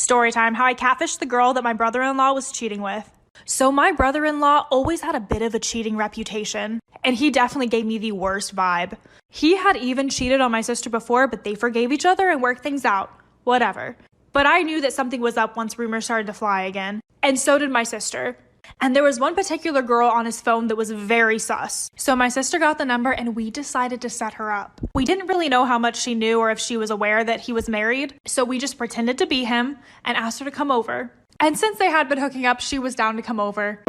Story time, how I catfished the girl that my brother-in-law was cheating with. So my brother-in-law always had a bit of a cheating reputation, and he definitely gave me the worst vibe. He had even cheated on my sister before, but they forgave each other and worked things out. Whatever. But I knew that something was up once rumors started to fly again, and so did my sister. And there was one particular girl on his phone that was very sus. So my sister got the number and we decided to set her up. We didn't really know how much she knew or if she was aware that he was married, so we just pretended to be him and asked her to come over. And since they had been hooking up, she was down to come over.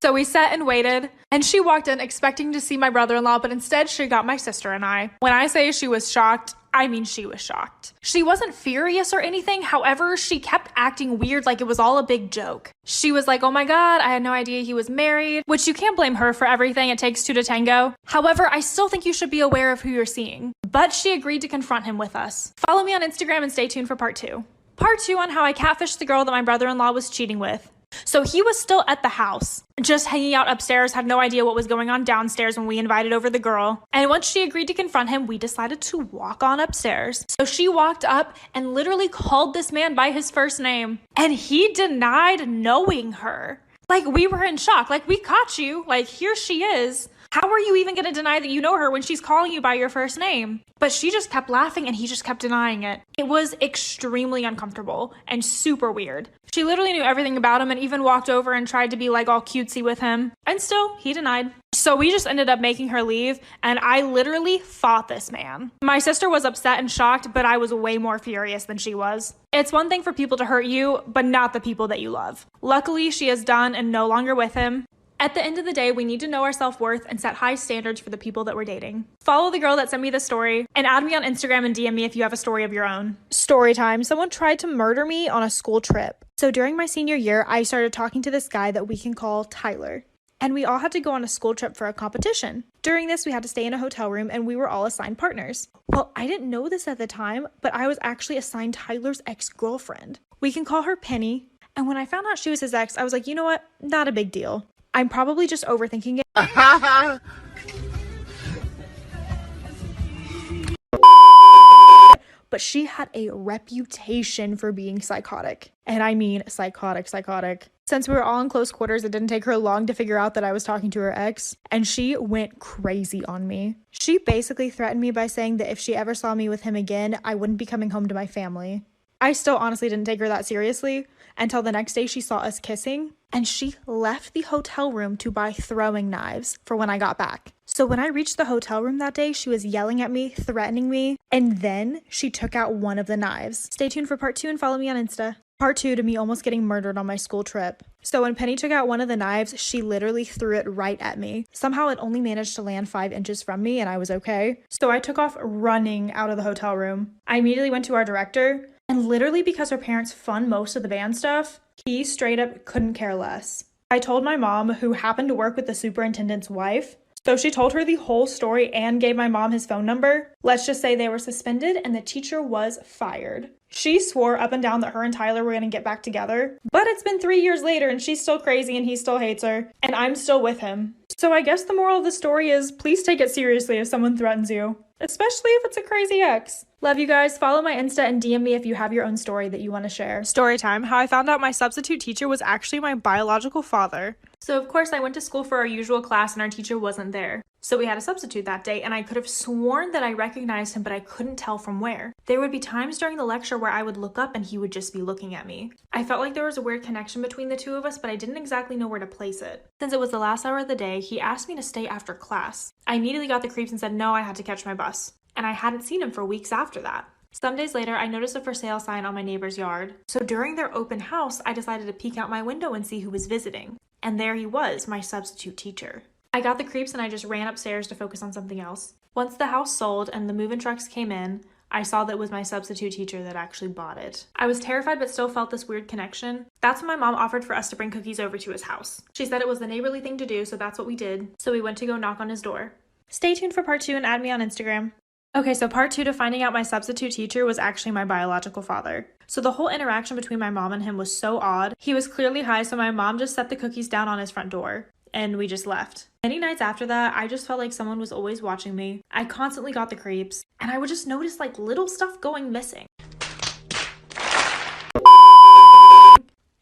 So we sat and waited, and she walked in expecting to see my brother-in-law, but instead she got my sister and I. When I say she was shocked, I mean she was shocked. She wasn't furious or anything, however, she kept acting weird like it was all a big joke. She was like, oh my god, I had no idea he was married, which you can't blame her for everything, it takes two to tango. However, I still think you should be aware of who you're seeing. But she agreed to confront him with us. Follow me on Instagram and stay tuned for part 2. Part 2 on how I catfished the girl that my brother-in-law was cheating with. So he was still at the house, just hanging out upstairs, had no idea what was going on downstairs when we invited over the girl. And once she agreed to confront him, we decided to walk on upstairs. So she walked up and literally called this man by his first name. And he denied knowing her. Like, we were in shock. Like, we caught you. Like, here she is. How are you even going to deny that you know her when she's calling you by your first name? But she just kept laughing and he just kept denying it. It was extremely uncomfortable and super weird. She literally knew everything about him and even walked over and tried to be like all cutesy with him. And still, he denied. So we just ended up making her leave, and I literally fought this man. My sister was upset and shocked, but I was way more furious than she was. It's one thing for people to hurt you, but not the people that you love. Luckily, she is done and no longer with him. At the end of the day, we need to know our self-worth and set high standards for the people that we're dating. Follow the girl that sent me the story and add me on Instagram and DM me if you have a story of your own. Story time. Someone tried to murder me on a school trip. So during my senior year, I started talking to this guy that we can call Tyler. And we all had to go on a school trip for a competition. During this, we had to stay in a hotel room and we were all assigned partners. Well, I didn't know this at the time, but I was actually assigned Tyler's ex-girlfriend. We can call her Penny. And when I found out she was his ex, I was like, you know what? Not a big deal. I'm probably just overthinking it. But she had a reputation for being psychotic. And I mean psychotic. Since we were all in close quarters, it didn't take her long to figure out that I was talking to her ex. And she went crazy on me. She basically threatened me by saying that if she ever saw me with him again, I wouldn't be coming home to my family. I still honestly didn't take her that seriously until the next day she saw us kissing, and she left the hotel room to buy throwing knives for when I got back. So when I reached the hotel room that day, she was yelling at me, threatening me, and then she took out one of the knives. Stay tuned for part 2 and follow me on Insta. Part 2 to me almost getting murdered on my school trip. So when Penny took out one of the knives, she literally threw it right at me. Somehow it only managed to land 5 inches from me and I was okay. So I took off running out of the hotel room. I immediately went to our director, and literally because her parents fund most of the band stuff, he straight up couldn't care less. I told my mom, who happened to work with the superintendent's wife, so she told her the whole story and gave my mom his phone number. Let's just say they were suspended and the teacher was fired. She swore up and down that her and Tyler were gonna get back together, but it's been 3 years later and she's still crazy and he still hates her, and I'm still with him. So I guess the moral of the story is please take it seriously if someone threatens you, especially if it's a crazy ex. Love you guys. Follow my Insta and DM me if you have your own story that you want to share. Story time. How I found out my substitute teacher was actually my biological father. So of course I went to school for our usual class and our teacher wasn't there. So we had a substitute that day and I could have sworn that I recognized him, but I couldn't tell from where. There would be times during the lecture where I would look up and he would just be looking at me. I felt like there was a weird connection between the two of us, but I didn't exactly know where to place it. Since it was the last hour of the day, he asked me to stay after class. I immediately got the creeps and said no, I had to catch my bus. And I hadn't seen him for weeks after that. Some days later, I noticed a for sale sign on my neighbor's yard. So during their open house, I decided to peek out my window and see who was visiting. And there he was, my substitute teacher. I got the creeps and I just ran upstairs to focus on something else. Once the house sold and the move-in trucks came in, I saw that it was my substitute teacher that actually bought it. I was terrified but still felt this weird connection. That's when my mom offered for us to bring cookies over to his house. She said it was the neighborly thing to do, so that's what we did. So we went to go knock on his door. Stay tuned for part 2 and add me on Instagram. Okay, so part 2 to finding out my substitute teacher was actually my biological father. So the whole interaction between my mom and him was so odd. He was clearly high, so my mom just set the cookies down on his front door. And we just left. Many nights after that, I just felt like someone was always watching me. I constantly got the creeps, and I would just notice like little stuff going missing.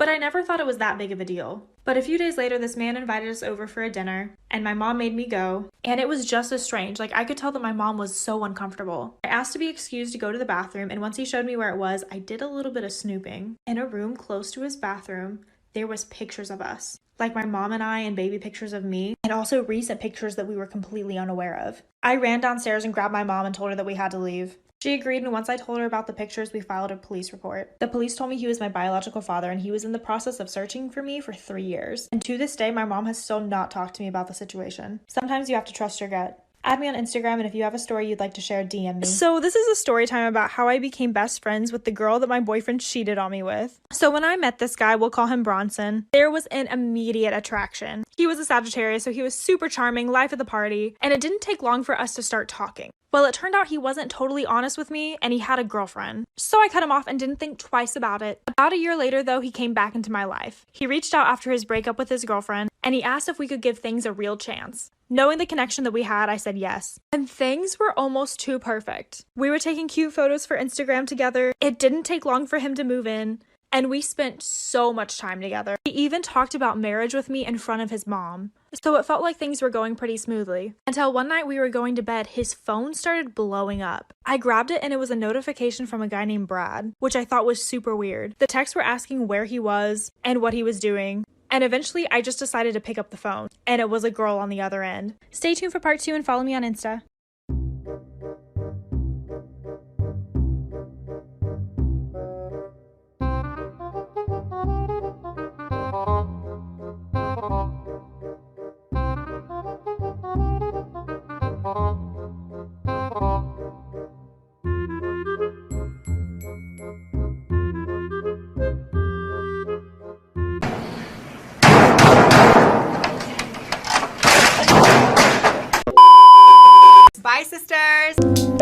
but I never thought it was that big of a deal. But a few days later, this man invited us over for a dinner, and my mom made me go, and it was just as strange. Like, I could tell that my mom was so uncomfortable. I asked to be excused to go to the bathroom, and once he showed me where it was, I did a little bit of snooping. In a room close to his bathroom, there was pictures of us. Like my mom and I, and baby pictures of me, and also recent pictures that we were completely unaware of. I ran downstairs and grabbed my mom and told her that we had to leave. She agreed, and once I told her about the pictures, we filed a police report. The police told me he was my biological father, and he was in the process of searching for me for 3 years. And to this day, my mom has still not talked to me about the situation. Sometimes you have to trust your gut. Add me on Instagram, and if you have a story you'd like to share, DM me. So this is a story time about how I became best friends with the girl that my boyfriend cheated on me with. So when I met this guy, we'll call him Bronson, there was an immediate attraction. He was a Sagittarius, so he was super charming, life of the party, and it didn't take long for us to start talking. Well, it turned out he wasn't totally honest with me, and he had a girlfriend. So I cut him off and didn't think twice about it. About a year later, though, he came back into my life. He reached out after his breakup with his girlfriend, and he asked if we could give things a real chance. Knowing the connection that we had, I said yes. And things were almost too perfect. We were taking cute photos for Instagram together. It didn't take long for him to move in, and we spent so much time together. He even talked about marriage with me in front of his mom. So it felt like things were going pretty smoothly. Until one night we were going to bed, his phone started blowing up. I grabbed it and it was a notification from a guy named Brad, which I thought was super weird. The texts were asking where he was and what he was doing. And eventually I just decided to pick up the phone, and it was a girl on the other end. Stay tuned for part 2 and follow me on Insta. Bye, sisters.